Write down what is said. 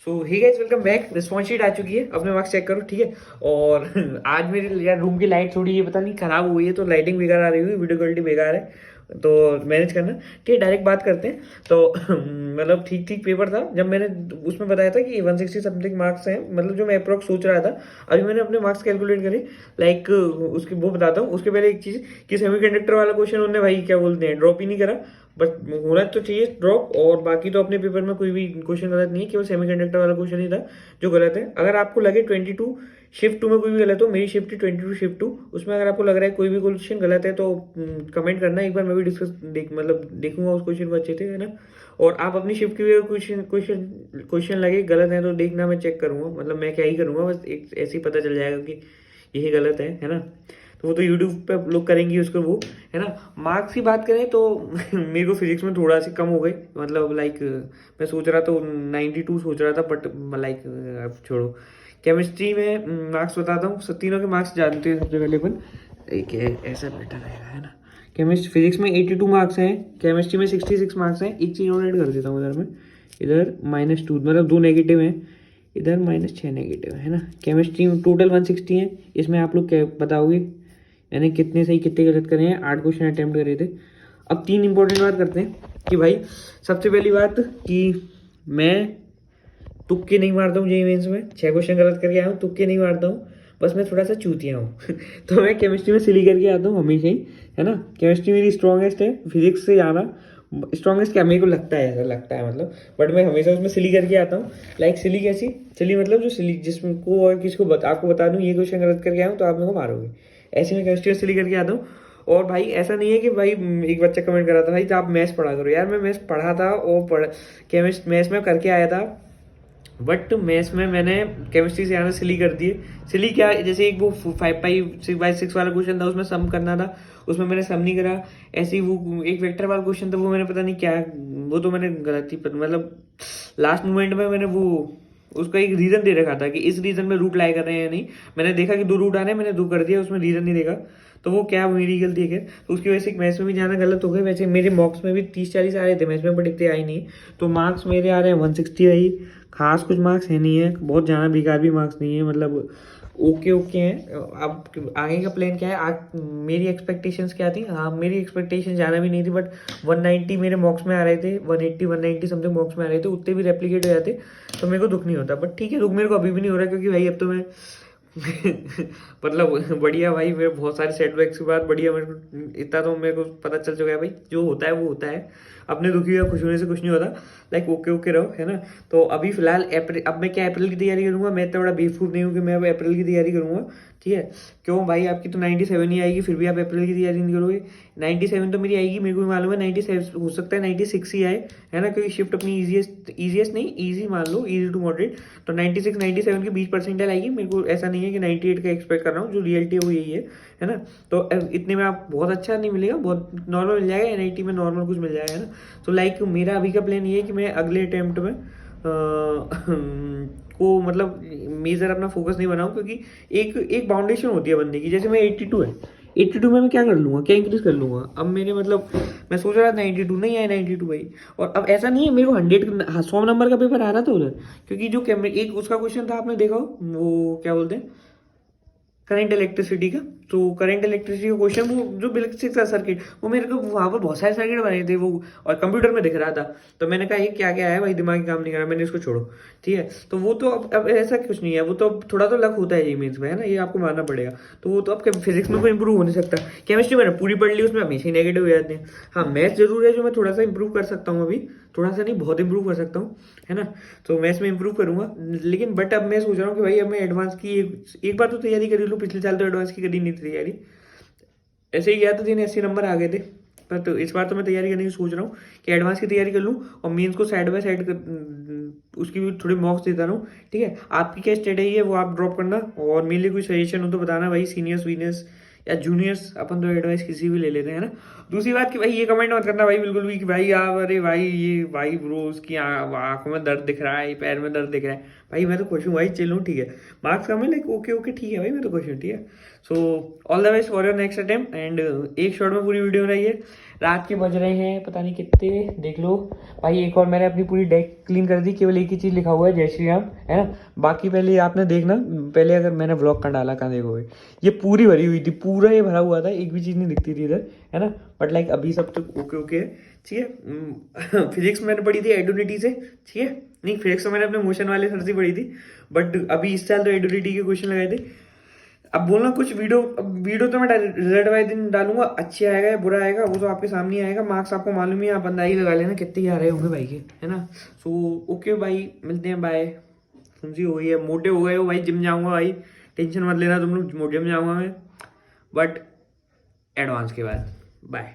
सो hey guys welcome back. Response sheet आ चुकी है, अपने मार्क्स चेक करो, ठीक है। और आज मेरे यार रूम की लाइट थोड़ी ये पता नहीं खराब हुई है, तो लाइटिंग बेकार आ रही हुई, वीडियो क्वालिटी बेकार है, तो मैनेज करना। ठीक है, डायरेक्ट बात करते हैं। तो मतलब ठीक ठीक पेपर था। जब मैंने उसमें बताया था कि 160 समथिंग मार्क्स हैं, मतलब जो मैं अप्रोक्स सोच रहा था। अभी मैंने अपने मार्क्स कैलकुलेट करे, लाइक उसकी वो बताता हूँ। उसके पहले एक चीज़ कि सेमीकंडक्टर वाला क्वेश्चन उन्होंने भाई क्या बोलते हैं ड्रॉप ही नहीं करा। बट होना तो चाहिए ड्रॉप, और बाकी तो अपने पेपर में कोई भी क्वेश्चन गलत नहीं है, केवल सेमीकंडक्टर वाला क्वेश्चन ही था जो गलत है। अगर आपको लगे 22 शिफ्ट 2 में कोई भी गलत हो, मेरी शिफ्ट 22 शिफ्ट 2, उसमें अगर आपको लग रहा है कोई भी क्वेश्चन गलत है तो कमेंट करना, एक बार मैं भी डिस्कस मतलब देखूंगा उस क्वेश्चन को अच्छे से, है ना। और आप अपनी शिफ्ट के भी क्वेश्चन क्वेश्चन क्वेश्चन लगे गलत है तो देखना, मैं चेक करूंगा, मतलब मैं क्या ही करूंगा, बस एक ऐसे ही पता चल जाएगा कि यही गलत है ना। तो वो तो यूट्यूब पे लोग करेंगे उसको, वो है ना। मार्क्स की बात करें तो मेरे को फिजिक्स में थोड़ा सी कम हो गई, मतलब लाइक मैं सोच रहा तो 92 सोच रहा था, बट लाइक अब छोड़ो। केमिस्ट्री में मार्क्स बताता हूँ, तीनों के मार्क्स जानते हैं। सबसे पहले अपन एक ऐसा बेटर रहेगा, है ना। केमिस्ट्री फिजिक्स में 82 मार्क्स हैं, केमिस्ट्री में 66 मार्क्स हैं। एक चीज़ और ऐड कर देता हूँ इधर में, इधर -2, मतलब 2 नेगेटिव हैं, इधर -6 नेगेटिव है ना। केमिस्ट्री में टोटल 160 है। इसमें आप लोग क्या बताओगे, मैंने कितने सही कितने गलत करे हैं। 8 क्वेश्चन अटेम्प्ट करे थे। अब 3 इंपॉर्टेंट बात करते हैं कि भाई सबसे पहली बात कि मैं तुक्के नहीं मारता हूँ। जेईई मेंस में 6 क्वेश्चन गलत करके आया हूँ, तुक्के नहीं मारता हूँ, बस मैं थोड़ा सा चूतिया हूँ। तो मैं केमिस्ट्री में सिली करके आता हूँ हमेशा ही, है ना। केमिस्ट्री मेरी स्ट्रॉन्गेस्ट है, फिजिक्स से ज़्यादा स्ट्रॉन्गेस्ट क्या मेरे को लगता है, ऐसा लगता है मतलब। बट मैं हमेशा उसमें सिली करके आता हूँ। लाइक सिली कैसी सिली, मतलब जो सिली जिसको और किसी को आपको बता दूँ ये क्वेश्चन गलत करके आया हूँ तो आप मेरे को मारोगे, ऐसे में केमिस्ट्री में सिली करके आता हूँ। और भाई ऐसा नहीं है कि भाई एक बच्चा कमेंट कर रहा था भाई तो आप मैथ्स पढ़ा करो, यार मैं मैथ्स पढ़ा था और केमिस्ट मैथ्स में करके आया था। बट मैथ्स में मैंने केमिस्ट्री से आना सिली कर दिए। सिली क्या, जैसे एक वो 5/6 वाला क्वेश्चन था, उसमें सम करना था, उसमें मैंने सम नहीं करा। ऐसे ही वो एक वेक्टर वाला क्वेश्चन था, वो मैंने पता नहीं क्या, वो तो मैंने गलत ही मतलब लास्ट मोमेंट में मैंने वो उसका एक रीजन दे रखा था कि इस रीजन में रूट लाई कर रहे हैं या नहीं। मैंने देखा कि 2 रूट आने, मैंने 2 कर दिया, उसमें रीजन नहीं देखा, तो वो क्या मेरी गलती है। तो उसकी वजह से मैथ्स में भी जाना गलत हो गया। वैसे मेरे मॉक्स में भी 30-40 आ रहे थे मैथ्स में, बट इतने आई नहीं। तो मार्क्स मेरे आ रहे हैं 160 आई। खास कुछ मार्क्स है नहीं है, बहुत ज़्यादा बेकार भी मार्क्स नहीं है, मतलब ओके ओके हैं। अब आगे का प्लान क्या है, मेरी एक्सपेक्टेशंस क्या थी। हाँ मेरी एक्सपेक्टेशन ज़्यादा भी नहीं थी, बट 190 मेरे मॉक्स में आ रहे थे, 180 190 समथिंग मॉक्स में आ रहे थे, उतने भी रेप्लीकेट हो जाते तो मेरे को दुख नहीं होता। बट ठीक है, दुख मेरे को अभी भी नहीं हो रहा, क्योंकि भाई अब तो मैं मतलब बढ़िया भाई, मेरे बहुत सारे सेटबैक्स के बाद बढ़िया मेरे को इतना तो मेरे को पता चल चुका है भाई, जो होता है वो होता है। अपने दुखी या खुश होने से कुछ नहीं होता। लाइक ओके ओके रहो, है ना। तो अभी फिलहाल अप्रैल, अब मैं क्या अप्रैल की तैयारी करूंगा। मैं इतना बड़ा बेवकूफ़ नहीं हूँ कि मैं अब अप्रैल की तैयारी करूंगा, ठीक है। क्यों भाई, आपकी तो 97 ही आएगी, फिर भी आप अप्रैल की तैयारी नहीं करोगे। 97 तो मेरी आएगी, मेरे को भी मालूम है। 97 हो सकता है 96 ही आए, है ना, क्योंकि शिफ्ट अपनी ईजीएस्ट नहीं, ईजी मान लो, ईजी टू मॉडरेट। तो 96 97 के 20% आएगी। मेरे को ऐसा नहीं है कि 98 का एक्सपेक्ट कर रहा हूँ, जो रियलिटी है वो यही है ना। तो इतने में आप बहुत अच्छा नहीं मिलेगा, बहुत नॉर्मल मिल जाएगा, NIT में नॉर्मल कुछ मिल जाएगा, है ना। तो लाइक मेरा अभी का प्लान ये है कि मैं अगले अटेम्प्ट में को मतलब मेजर अपना फोकस नहीं बनाऊं, क्योंकि एक एक बाउंडेशन होती है बंदे की। जैसे मैं 82 है, 82 में मैं क्या कर लूंगा, क्या इंक्रीज कर लूंगा। अब मेरे मतलब मैं सोच रहा था 92 नहीं आया, 92 भाई। और अब ऐसा नहीं है मेरे को 100 नंबर का पेपर आ रहा था उधर, क्योंकि जो एक उसका क्वेश्चन था, आपने देखा हो, वो क्या बोलते हैं, करंट इलेक्ट्रिसिटी का। तो करंट इलेक्ट्रिसिटी का क्वेश्चन, वो जो इलेक्ट्रिक का सर्किट, वो मेरे को वहाँ पर बहुत सारे सर्किट बने थे वो, और कंप्यूटर में दिख रहा था। तो मैंने कहा ये क्या क्या है भाई, दिमाग काम नहीं कर रहा, मैंने इसको छोड़ो, ठीक है। तो वो तो अब ऐसा कुछ नहीं है, वो तो अब थोड़ा तो लक होता है जी मीन्स में, है ना, ये आपको मानना पड़ेगा। तो वो तो अब फिजिक्स में कोई इंप्रूव हो नहीं सकता। केमिस्ट्री मैंने पूरी पढ़ ली, उसमें हमेशा ही नेगेटिव हो जाते हैं। हाँ मैथ्स जरूर है जो मैं थोड़ा सा इंप्रूव कर सकता हूँ अभी, थोड़ा सा नहीं बहुत इंप्रूव कर सकता हूँ, है ना। तो मैथ्स में इंप्रूव करूंगा। लेकिन बट अब मैं सोच रहा हूँ कि भाई अब मैं एडवांस की एक बार तो तैयारी कर लूँ। पिछले साल तो एडवांस की करी नहीं थी तैयारी, ऐसे ही गया था दिन 80 नंबर आ गए थे। पर तो इस बार तो मैं तैयारी करने की सोच रहा हूँ कि एडवांस की तैयारी कर लूँ, और मेंस को साइड बाय साइड उसकी भी थोड़ी मॉक्स देता रहूँ, ठीक है। आपकी क्या स्ट्रेटेजी है वो आप ड्रॉप करना, और मेरे लिए कोई सजेशन हो तो बताना भाई। सीनियर्स वीनियर्स या जूनियर्स, अपन तो एडवाइस किसी भी ले लेते हैं ना। दूसरी बात कि भाई ये कमेंट मत करना भाई बिल्कुल भी कि भाई आप अरे भाई ये भाई ब्रो उसकी आंखों में दर्द दिख रहा है, पैर में दर्द दिख रहा है। भाई मैं तो खुश हूँ भाई, चिल हूँ, ठीक है। मार्क्स कम है, लाइक ओके ओके ठीक है भाई, मैं तो खुश हूँ, ठीक है। So all the best for your next attempt, and एक शॉट में पूरी वीडियो बनाइए। रात के बज रहे हैं पता नहीं कितने, देख लो भाई। एक और मैंने अपनी पूरी डेक क्लीन कर दी, केवल एक ही चीज़ लिखा हुआ है, जय श्री राम, है ना। बाकी पहले आपने देखना, पहले अगर मैंने व्लॉग का डाला कहाँ देखोगे, ये पूरी भरी हुई थी, पूरा ये भरा हुआ था, एक भी चीज़ नहीं दिखती थी इधर, है ना। बट लाइक अभी सब तो ओके ओके है, ठीक है। फिजिक्स मैंने पढ़ी थी एडुनिटी से, ठीक है। नहीं, फिजिक्स तो मैंने अपने मोशन वाले सर से पढ़ी थी, बट अभी इस साल तो एडुनिटी के क्वेश्चन लगाए थे। अब बोलना कुछ वीडियो तो मैं रिजल्ट वाले दिन डालूंगा, अच्छे आएगा या बुरा आएगा वो तो आपके सामने ही आएगा। मार्क्स आपको मालूम ही है, आप अंदाजा लगा लेना कितने ही आ रहे होंगे भाई के, है ना। सो ओके भाई, मिलते हैं, बाय। सुनसी हो गई है, मोटे हो गए हो भाई, जिम जाऊंगा भाई, टेंशन मत लेना तुम लोग, जिम जाऊंगा मैं, बट एडवांस के बाद। बाय।